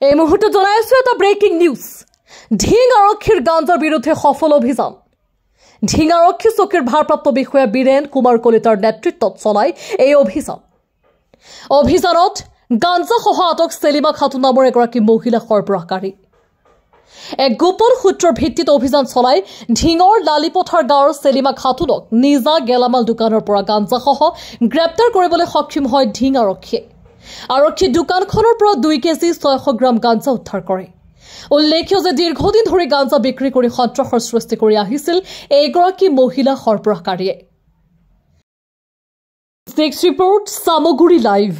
এই মুহূৰ্তত জনাইছো এটা ব্ৰেকিং নিউজ। ঢিং আৰক্ষীৰ গাঞ্জাৰ বিৰুদ্ধে সফল অভিযান। ঢিং আৰক্ষী চকীৰ ভাৰপ্ৰাপ্ত বিষয়া বীৰেন কুমাৰ কলিতাৰ নেতৃত্বত চলাই এই অভিযানত গাঞ্জা সহ আটক সেলিমা খাতুন নামৰ এগৰাকী মহিলা সৰবৰাহকাৰী। এক গোপন সূত্ৰৰ ভিত্তিত অভিযান চলাই ঢিঙৰ লালিপথাৰ গাঁৱৰ সেলিমা খাতুনক নিজা গেলামাল দোকানৰ পৰা গাঞ্জা সহ গ্ৰেপ্তাৰ কৰিবলৈ সক্ষম হয় ঢিং আৰক্ষীয়ে। আৰক্ষী দোকানখনৰ পৰা 2 কেজি 600 গ্ৰাম গাঞ্জা উদ্ধাৰ কৰে। উল্লেখ্য যে দীৰ্ঘদিন ধৰি গাঞ্জা বিক্ৰী কৰি সন্ত্ৰাসৰ সৃষ্টি কৰি আহিছিল এইগৰাকী মহিলা সৰবৰাহকাৰীয়ে। নেক্সট ৰিপৰ্ট সামগুৰি লাইভ।